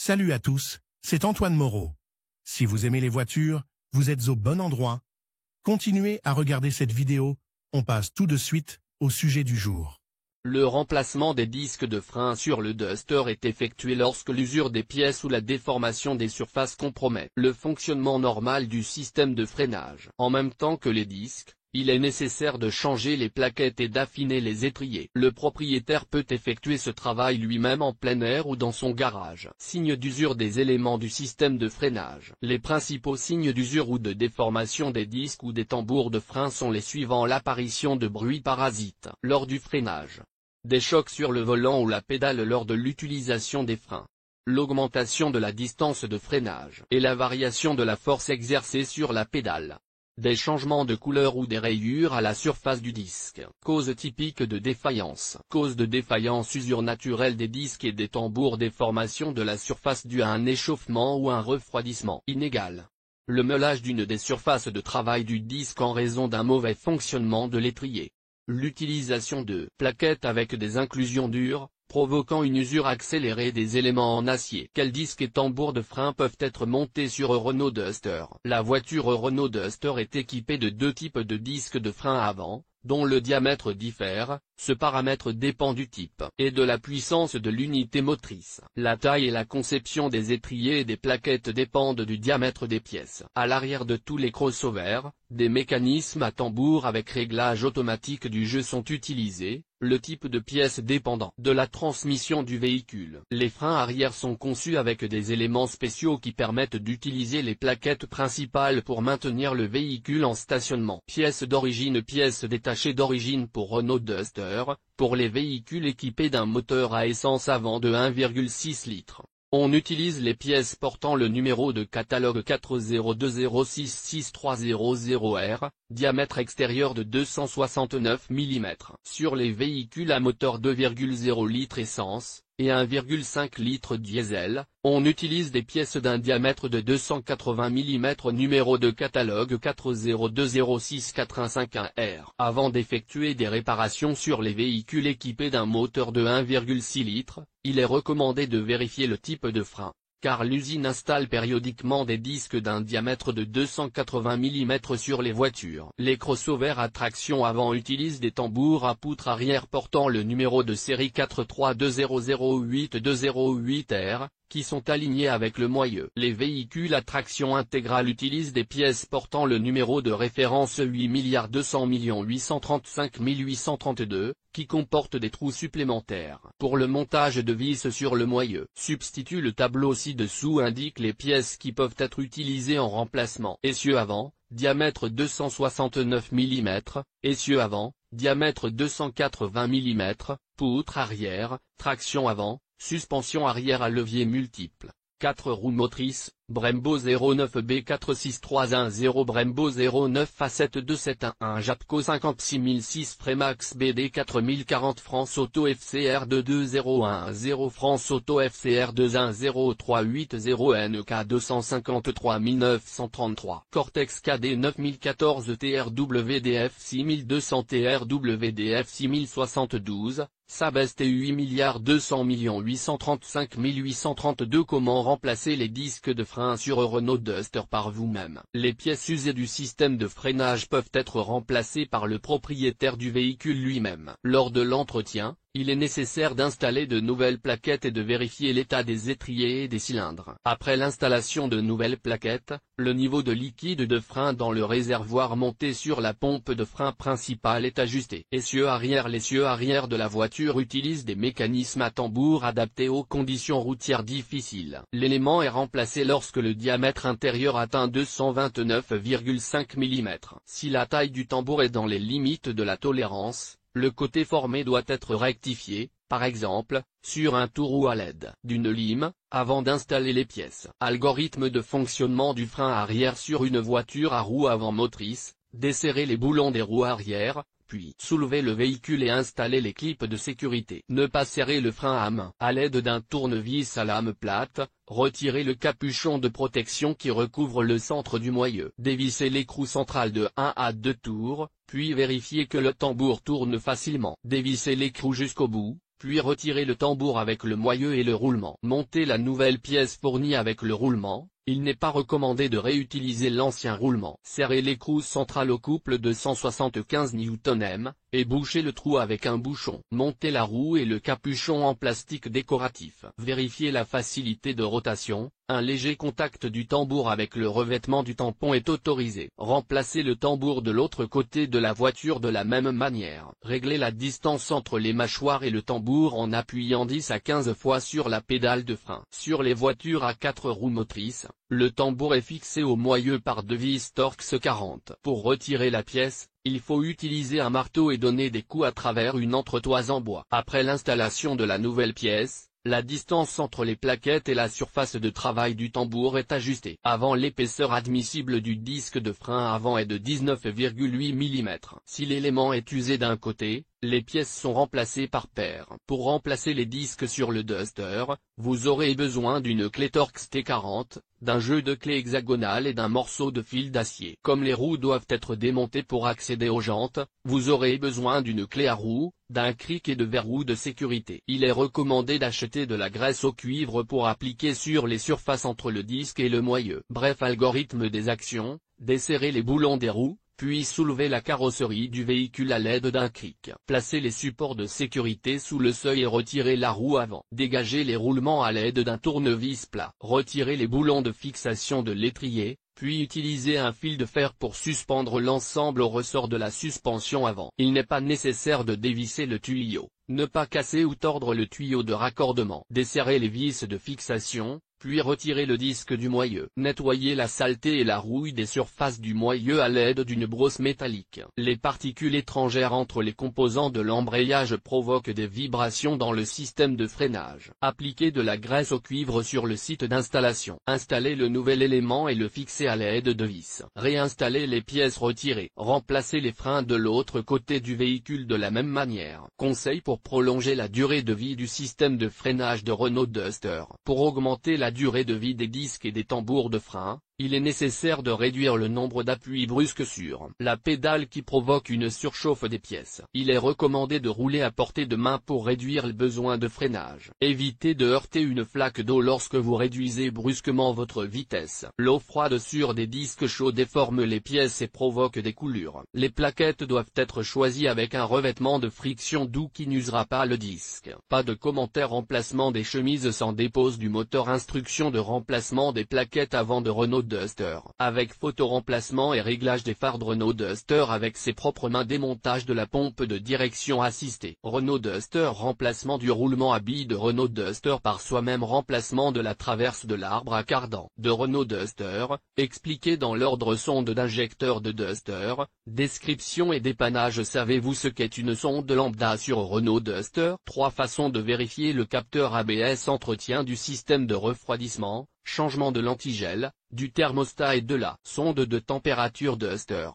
Salut à tous, c'est Antoine Moreau. Si vous aimez les voitures, vous êtes au bon endroit. Continuez à regarder cette vidéo, on passe tout de suite au sujet du jour. Le remplacement des disques de frein sur le Duster est effectué lorsque l'usure des pièces ou la déformation des surfaces compromet le fonctionnement normal du système de freinage. En même temps que les disques, il est nécessaire de changer les plaquettes et d'affiner les étriers. Le propriétaire peut effectuer ce travail lui-même en plein air ou dans son garage. Signes d'usure des éléments du système de freinage. Les principaux signes d'usure ou de déformation des disques ou des tambours de frein sont les suivants: l'apparition de bruits parasites lors du freinage, des chocs sur le volant ou la pédale lors de l'utilisation des freins, l'augmentation de la distance de freinage et la variation de la force exercée sur la pédale, des changements de couleur ou des rayures à la surface du disque. Cause typique de défaillance. Cause de défaillance: usure naturelle des disques et des tambours, déformation de la surface due à un échauffement ou un refroidissement inégal, le meulage d'une des surfaces de travail du disque en raison d'un mauvais fonctionnement de l'étrier, l'utilisation de plaquettes avec des inclusions dures, provoquant une usure accélérée des éléments en acier. Quels disques et tambours de frein peuvent être montés sur Renault Duster? La voiture Renault Duster est équipée de deux types de disques de frein avant, dont le diamètre diffère. Ce paramètre dépend du type et de la puissance de l'unité motrice. La taille et la conception des étriers et des plaquettes dépendent du diamètre des pièces. À l'arrière de tous les crossovers, des mécanismes à tambour avec réglage automatique du jeu sont utilisés, le type de pièce dépendant de la transmission du véhicule. Les freins arrière sont conçus avec des éléments spéciaux qui permettent d'utiliser les plaquettes principales pour maintenir le véhicule en stationnement. Pièces d'origine. Pièces détachées d'origine pour Renault Duster, pour les véhicules équipés d'un moteur à essence avant de 1,6 litres. On utilise les pièces portant le numéro de catalogue 402066300R, diamètre extérieur de 269 mm. Sur les véhicules à moteur 2,0 litres essence, et 1,5 litres diesel, on utilise des pièces d'un diamètre de 280 mm, numéro de catalogue 402064151R. Avant d'effectuer des réparations sur les véhicules équipés d'un moteur de 1,6 litres, il est recommandé de vérifier le type de frein, car l'usine installe périodiquement des disques d'un diamètre de 280 mm sur les voitures. Les crossovers à traction avant utilisent des tambours à poutre arrière portant le numéro de série 432008208R, qui sont alignés avec le moyeu. Les véhicules à traction intégrale utilisent des pièces portant le numéro de référence 8 200 835 832, qui comportent des trous supplémentaires. Pour le montage de vis sur le moyeu, substitue le tableau ci-dessous indique les pièces qui peuvent être utilisées en remplacement. Essieu avant, diamètre 269 mm, essieu avant, diamètre 280 mm, poutre arrière, traction avant, suspension arrière à levier multiple, 4 roues motrices, Brembo 09B46310 Brembo 09A72711 Japco 56006 Fremax BD 4040 France Auto FCR 22010 France Auto FCR 210380 NK 253 933 Cortex KD 9014 TRWDF 6200 TRWDF 6072 Sabest 8 200 835 832 Comment remplacer les disques de frein sur Renault Duster par vous-même? Les pièces usées du système de freinage peuvent être remplacées par le propriétaire du véhicule lui-même. Lors de l'entretien, il est nécessaire d'installer de nouvelles plaquettes et de vérifier l'état des étriers et des cylindres. Après l'installation de nouvelles plaquettes, le niveau de liquide de frein dans le réservoir monté sur la pompe de frein principale est ajusté. Essieu arrière. L'essieu arrière de la voiture utilise des mécanismes à tambour adaptés aux conditions routières difficiles. L'élément est remplacé lorsque le diamètre intérieur atteint 229,5 mm. Si la taille du tambour est dans les limites de la tolérance, le côté formé doit être rectifié, par exemple, sur un tourreau à l'aide d'une lime, avant d'installer les pièces. Algorithme de fonctionnement du frein arrière sur une voiture à roues avant motrices: desserrer les boulons des roues arrière, puis soulever le véhicule et installer les clips de sécurité. Ne pas serrer le frein à main. À l'aide d'un tournevis à lame plate, retirer le capuchon de protection qui recouvre le centre du moyeu. Dévisser l'écrou central de 1 à 2 tours, puis vérifier que le tambour tourne facilement. Dévisser l'écrou jusqu'au bout, puis retirez le tambour avec le moyeu et le roulement. Montez la nouvelle pièce fournie avec le roulement. Il n'est pas recommandé de réutiliser l'ancien roulement. Serrez l'écrou central au couple de 175 Nm, et bouchez le trou avec un bouchon. Montez la roue et le capuchon en plastique décoratif. Vérifiez la facilité de rotation. Un léger contact du tambour avec le revêtement du tampon est autorisé. Remplacez le tambour de l'autre côté de la voiture de la même manière. Réglez la distance entre les mâchoires et le tambour en appuyant 10 à 15 fois sur la pédale de frein. Sur les voitures à 4 roues motrices, le tambour est fixé au moyeu par 2 vis Torx 40. Pour retirer la pièce, il faut utiliser un marteau et donner des coups à travers une entretoise en bois. Après l'installation de la nouvelle pièce, la distance entre les plaquettes et la surface de travail du tambour est ajustée. Avant, l'épaisseur admissible du disque de frein avant est de 19,8 mm. Si l'élément est usé d'un côté, les pièces sont remplacées par paire. Pour remplacer les disques sur le Duster, vous aurez besoin d'une clé Torx T40, d'un jeu de clés hexagonales et d'un morceau de fil d'acier. Comme les roues doivent être démontées pour accéder aux jantes, vous aurez besoin d'une clé à roue, d'un cric et de verrous de sécurité. Il est recommandé d'acheter de la graisse au cuivre pour appliquer sur les surfaces entre le disque et le moyeu. Bref, algorithme des actions: desserrer les boulons des roues, puis soulever la carrosserie du véhicule à l'aide d'un cric. Placez les supports de sécurité sous le seuil et retirez la roue avant. Dégagez les roulements à l'aide d'un tournevis plat. Retirez les boulons de fixation de l'étrier, puis utilisez un fil de fer pour suspendre l'ensemble au ressort de la suspension avant. Il n'est pas nécessaire de dévisser le tuyau. Ne pas casser ou tordre le tuyau de raccordement. Desserrez les vis de fixation, puis retirez le disque du moyeu. Nettoyez la saleté et la rouille des surfaces du moyeu à l'aide d'une brosse métallique. Les particules étrangères entre les composants de l'embrayage provoquent des vibrations dans le système de freinage. Appliquez de la graisse au cuivre sur le site d'installation. Installez le nouvel élément et le fixez à l'aide de vis. Réinstallez les pièces retirées. Remplacez les freins de l'autre côté du véhicule de la même manière. Conseil pour prolonger la durée de vie du système de freinage de Renault Duster. Pour augmenter la durée de vie des disques et des tambours de frein, il est nécessaire de réduire le nombre d'appuis brusques sur la pédale qui provoque une surchauffe des pièces. Il est recommandé de rouler à portée de main pour réduire le besoin de freinage. Évitez de heurter une flaque d'eau lorsque vous réduisez brusquement votre vitesse. L'eau froide sur des disques chauds déforme les pièces et provoque des coulures. Les plaquettes doivent être choisies avec un revêtement de friction doux qui n'usera pas le disque. Pas de commentaire. Remplacement des chemises sans dépose du moteur. Instruction de remplacement des plaquettes avant de Renault Duster. Avec photo-remplacement et réglage des phares de Renault Duster avec ses propres mains. Démontage de la pompe de direction assistée. Renault Duster. Remplacement du roulement à billes de Renault Duster par soi-même. Remplacement de la traverse de l'arbre à cardan de Renault Duster, expliqué dans l'ordre. Sonde d'injecteur de Duster, description et dépannage. Savez-vous ce qu'est une sonde lambda sur Renault Duster? 3 façons de vérifier le capteur ABS. Entretien du système de refroidissement, changement de l'antigel, du thermostat et de la sonde de température Duster.